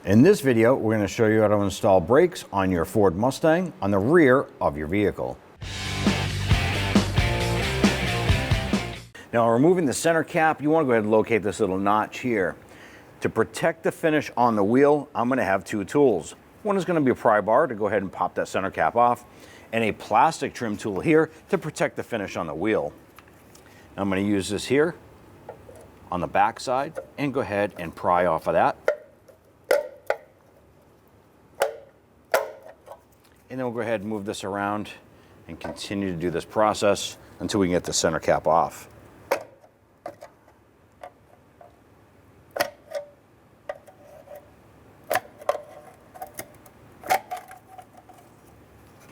In this video, we're going to show you how to install brakes on your Ford Mustang on the rear of your vehicle. Now, removing the center cap, you want to go ahead and locate this little notch here. To protect the finish on the wheel, I'm going to have two tools. One is going to be a pry bar to go ahead and pop that center cap off, and a plastic trim tool here to protect the finish on the wheel. Now, I'm going to use this here on the back side and go ahead and pry off of that. And then we'll go ahead and move this around and continue to do this process until we can get the center cap off.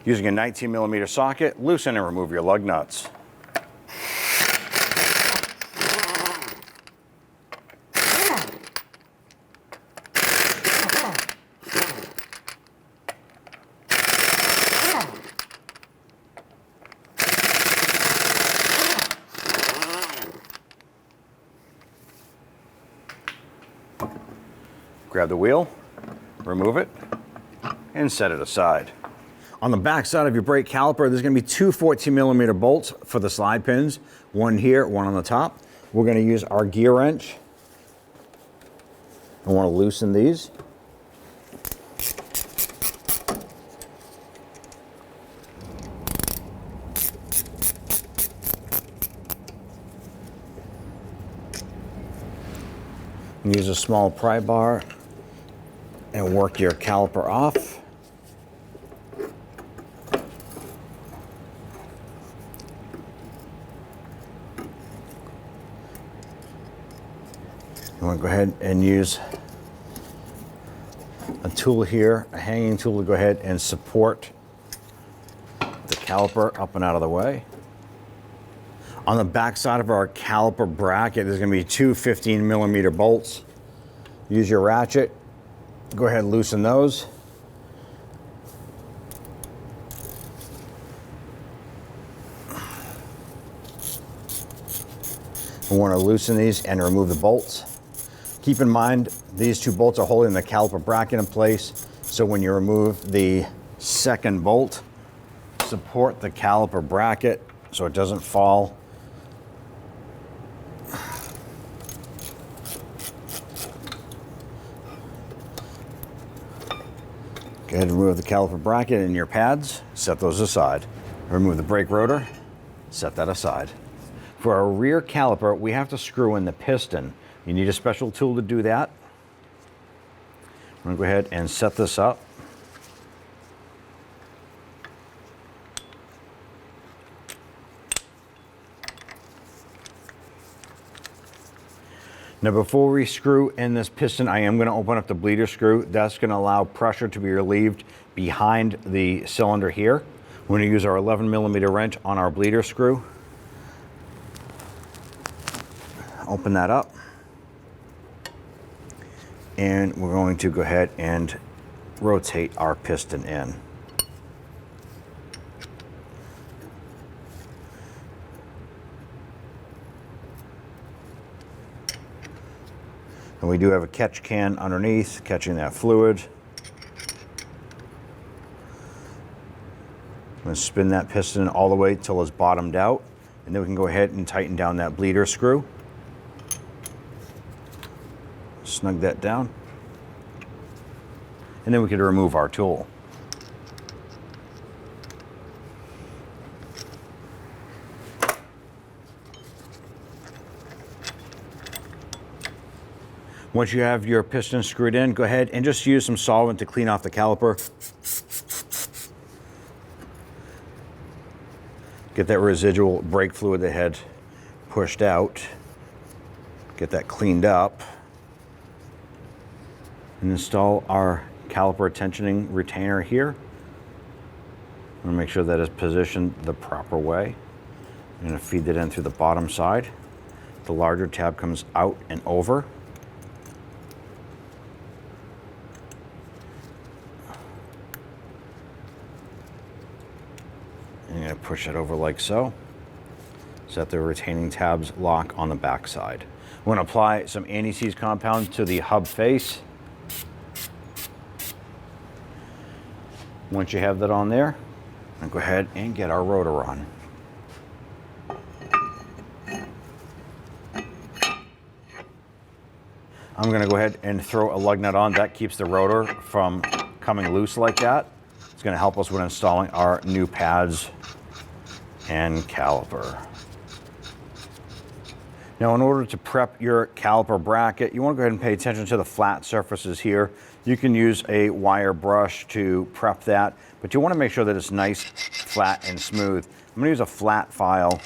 Using a 19mm socket, loosen and remove your lug nuts. Grab the wheel, remove it, and set it aside. On the back side of your brake caliper, there's going to be two 14mm bolts for the slide pins. One here, one on the top. We're going to use our gear wrench. I want to loosen these. Use a small pry bar and work your caliper off. You want to go ahead and use a tool here, a hanging tool, to go ahead and support the caliper up and out of the way. On the back side of our caliper bracket, there's going to be two 15mm bolts. Use your ratchet. Go ahead and loosen those. We want to loosen these and remove the bolts. Keep in mind, these two bolts are holding the caliper bracket in place, so when you remove the second bolt, support the caliper bracket so it doesn't fall. Go ahead and remove the caliper bracket and your pads, set those aside. Remove the brake rotor, set that aside. For our rear caliper, we have to screw in the piston. You need a special tool to do that. I'm going to go ahead and set this up. Now, before we screw in this piston, I am going to open up the bleeder screw. That's going to allow pressure to be relieved behind the cylinder here. We're going to use our 11mm wrench on our bleeder screw. Open that up. And we're going to go ahead and rotate our piston in. And we do have a catch can underneath, catching that fluid. I'm going to spin that piston all the way till it's bottomed out, and then we can go ahead and tighten down that bleeder screw. Snug that down. And then we can remove our tool. Once you have your piston screwed in, go ahead and just use some solvent to clean off the caliper. Get that residual brake fluid that had pushed out. Get that cleaned up. And install our caliper tensioning retainer here. I'm going to make sure that it's positioned the proper way. I'm going to feed that in through the bottom side. The larger tab comes out and over. And I'm going to push it over like so. So that the retaining tabs lock on the back side. I'm going to apply some anti-seize compound to the hub face. Once you have that on there, and go ahead and get our rotor on. I'm going to go ahead and throw a lug nut on. That keeps the rotor from coming loose like that. It's going to help us when installing our new pads and caliper. Now, in order to prep your caliper bracket, you want to go ahead and pay attention to the flat surfaces here. You can use a wire brush to prep that, but you want to make sure that it's nice, flat, and smooth. I'm going to use a flat file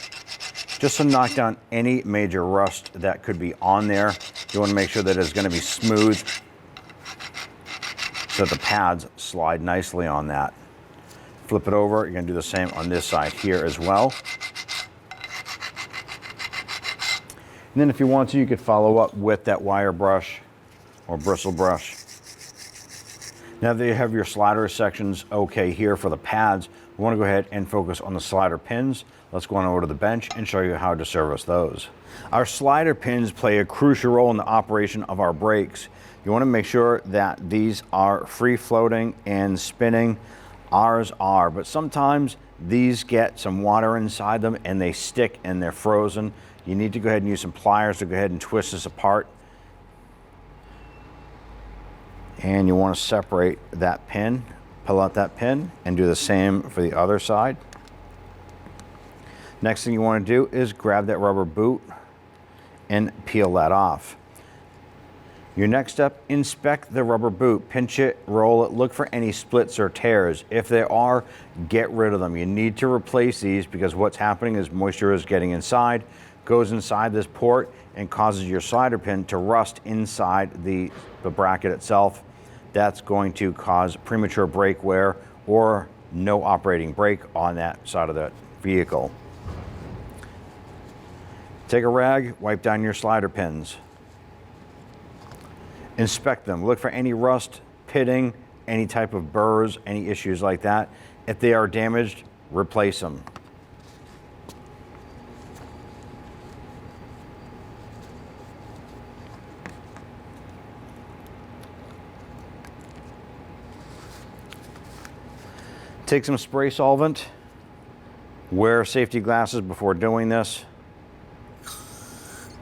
just to knock down any major rust that could be on there. You want to make sure that it's going to be smooth so that the pads slide nicely on that. Flip it over. You're going to do the same on this side here as well. And then if you want to, you could follow up with that wire brush or bristle brush. Now that you have your slider sections okay here for the pads, we want to go ahead and focus on the slider pins. Let's go on over to the bench and show you how to service those. Our slider pins play a crucial role in the operation of our brakes. You want to make sure that these are free floating and spinning. Ours are, but sometimes these get some water inside them and they stick and they're frozen. You need to go ahead and use some pliers to go ahead and twist this apart. And you want to separate that pin, pull out that pin, and do the same for the other side. Next thing you want to do is grab that rubber boot and peel that off. Your next step, inspect the rubber boot, pinch it, roll it, look for any splits or tears. If there are, get rid of them. You need to replace these because what's happening is moisture is getting inside, goes inside this port, and causes your slider pin to rust inside the bracket itself. That's going to cause premature brake wear or no operating brake on that side of the vehicle. Take a rag, wipe down your slider pins. Inspect them. Look for any rust, pitting, any type of burrs, any issues like that. If they are damaged, replace them. Take some spray solvent. Wear safety glasses before doing this.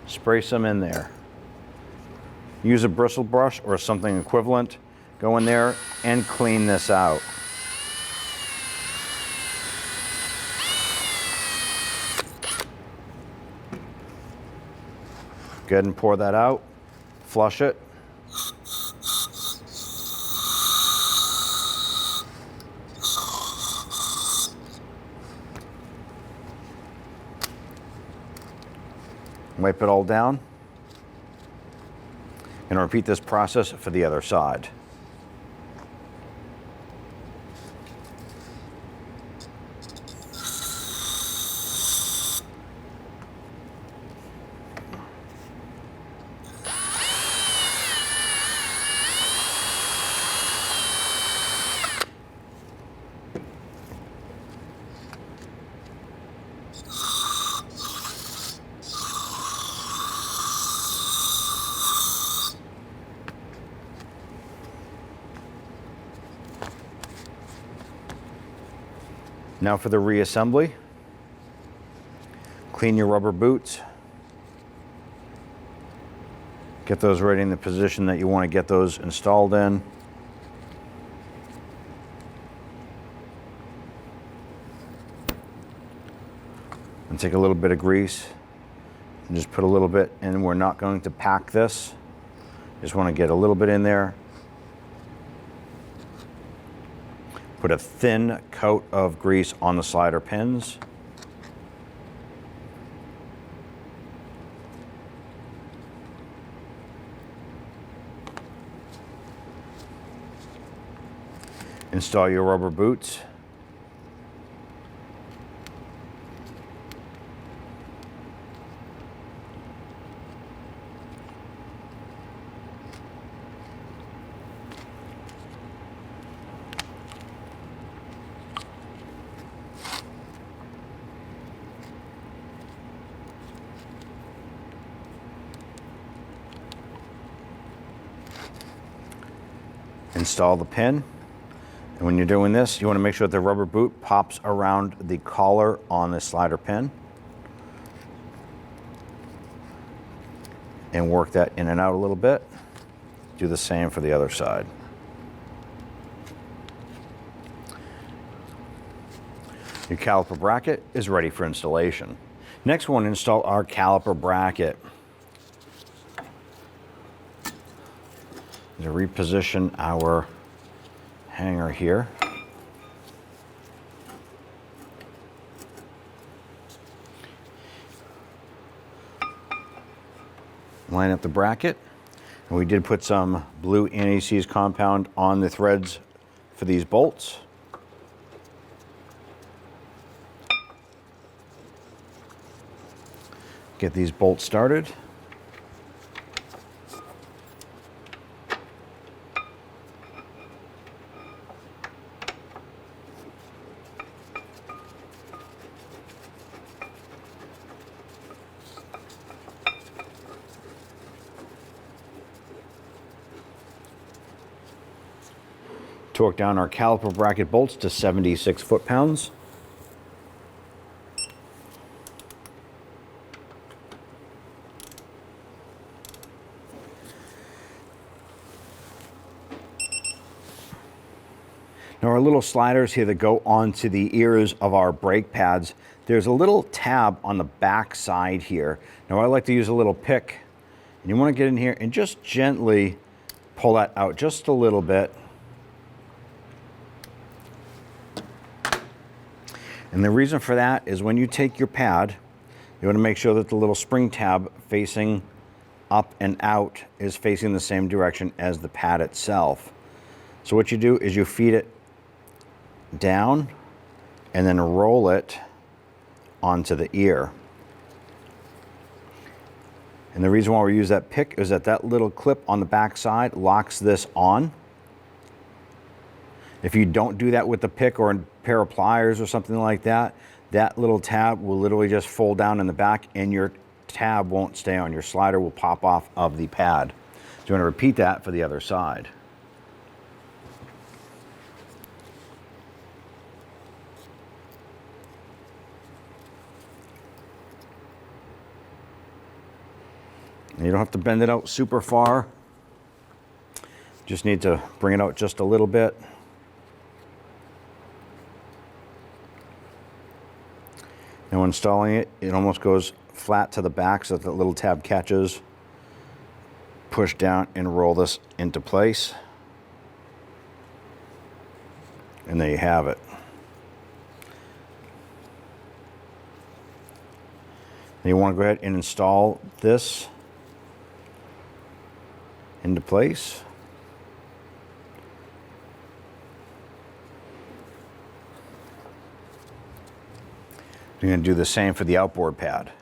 Spray some in there. Use a bristle brush or something equivalent. Go in there and clean this out. Go ahead and pour that out. Flush it. Wipe it all down. And repeat this process for the other side. Now for the reassembly. Clean your rubber boots. Get those right in the position that you want to get those installed in. And take a little bit of grease and just put a little bit, and we're not going to pack this. Just want to get a little bit in there. Put a thin coat of grease on the slider pins. Install your rubber boots. Install the pin. And when you're doing this, you want to make sure that the rubber boot pops around the collar on the slider pin. And work that in and out a little bit. Do the same for the other side. Your caliper bracket is ready for installation. Next, we want to install our caliper bracket. To reposition our hanger here. Line up the bracket. And we did put some blue anti-seize compound on the threads for these bolts. Get these bolts started. Torque down our caliper bracket bolts to 76 foot-pounds. Now our little sliders here that go onto the ears of our brake pads, there's a little tab on the back side here. Now I like to use a little pick, and you want to get in here and just gently pull that out just a little bit. And the reason for that is when you take your pad, you want to make sure that the little spring tab facing up and out is facing the same direction as the pad itself. So what you do is you feed it down and then roll it onto the ear. And the reason why we use that pick is that that little clip on the back side locks this on. If you don't do that with the pick or a pair of pliers or something like that, that little tab will literally just fold down in the back and your tab won't stay on. Your slider will pop off of the pad. So you want to repeat that for the other side. You don't have to bend it out super far. Just need to bring it out just a little bit. And when installing it, it almost goes flat to the back so that the little tab catches. Push down and roll this into place. And there you have it. And you want to go ahead and install this into place. You're going to do the same for the outboard pad.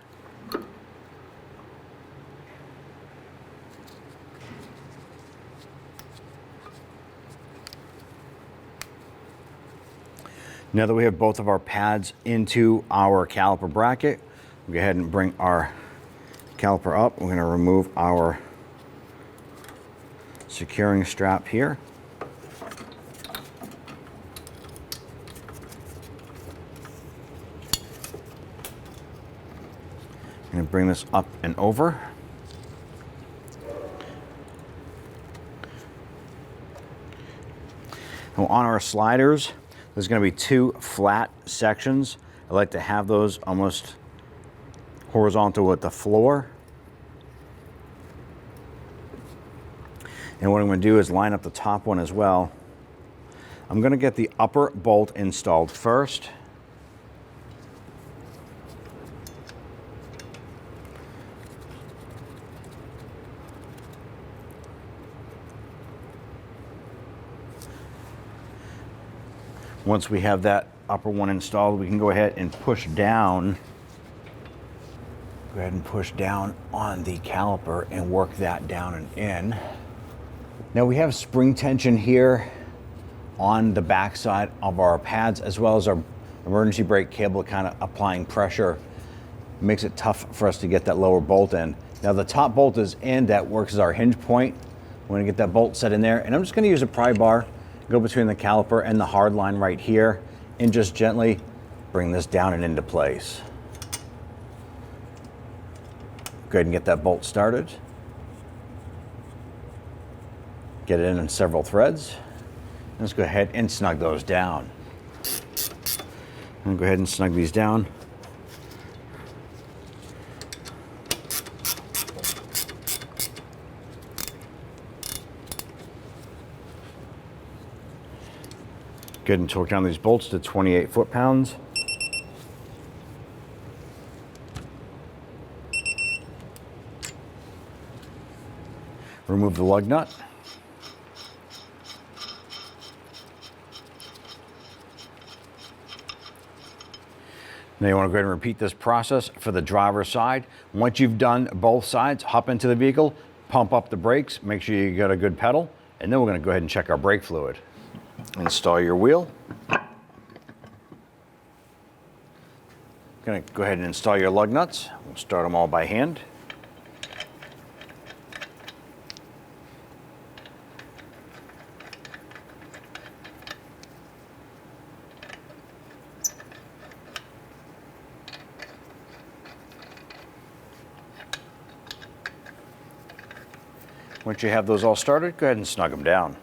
Now that we have both of our pads into our caliper bracket, we'll go ahead and bring our caliper up. We're going to remove our securing strap here. I'm going to bring this up and over. Now on our sliders, there's going to be two flat sections. I like to have those almost horizontal with the floor. And what I'm going to do is line up the top one as well. I'm going to get the upper bolt installed first. Once we have that upper one installed, we can go ahead and push down. Go ahead and push down on the caliper and work that down and in. Now we have spring tension here on the back side of our pads, as well as our emergency brake cable kind of applying pressure. It makes it tough for us to get that lower bolt in. Now the top bolt is in, that works as our hinge point. We're gonna get that bolt set in there, and I'm just gonna use a pry bar Go between the caliper and the hard line right here and just gently bring this down and into place. Go ahead and get that bolt started. Get it in several threads. Let's go ahead and snug those down. And go ahead and snug these down. Go ahead and torque down these bolts to 28 foot-pounds. Remove the lug nut. Now you want to go ahead and repeat this process for the driver's side. Once you've done both sides, hop into the vehicle, pump up the brakes, make sure you got a good pedal, and then we're going to go ahead and check our brake fluid. Install your wheel. Going to go ahead and install your lug nuts. We'll start them all by hand. Once you have those all started, go ahead and snug them down.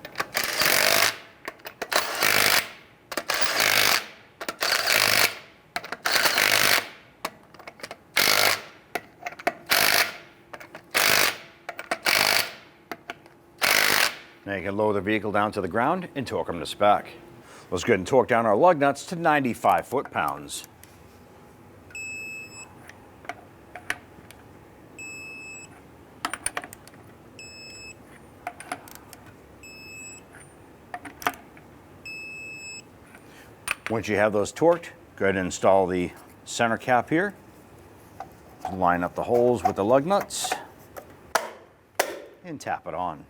Now you can lower the vehicle down to the ground and torque them to spec. Let's go ahead and torque down our lug nuts to 95 foot-pounds. Once you have those torqued, go ahead and install the center cap here. Line up the holes with the lug nuts and tap it on.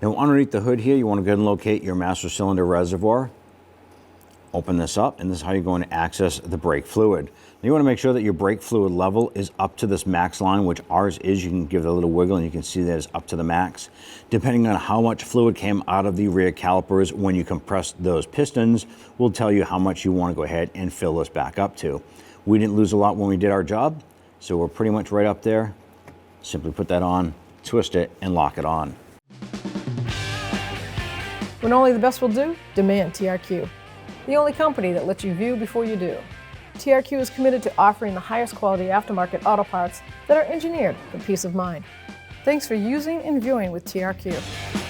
Now underneath the hood here, you want to go ahead and locate your master cylinder reservoir. Open this up, and this is how you're going to access the brake fluid. Now you want to make sure that your brake fluid level is up to this max line, which ours is. You can give it a little wiggle and you can see that it's up to the max. Depending on how much fluid came out of the rear calipers when you compress those pistons, will tell you how much you want to go ahead and fill this back up to. We didn't lose a lot when we did our job, so we're pretty much right up there. Simply put that on, twist it, and lock it on. When only the best will do, demand TRQ. The only company that lets you view before you do. TRQ is committed to offering the highest quality aftermarket auto parts that are engineered for peace of mind. Thanks for using and viewing with TRQ.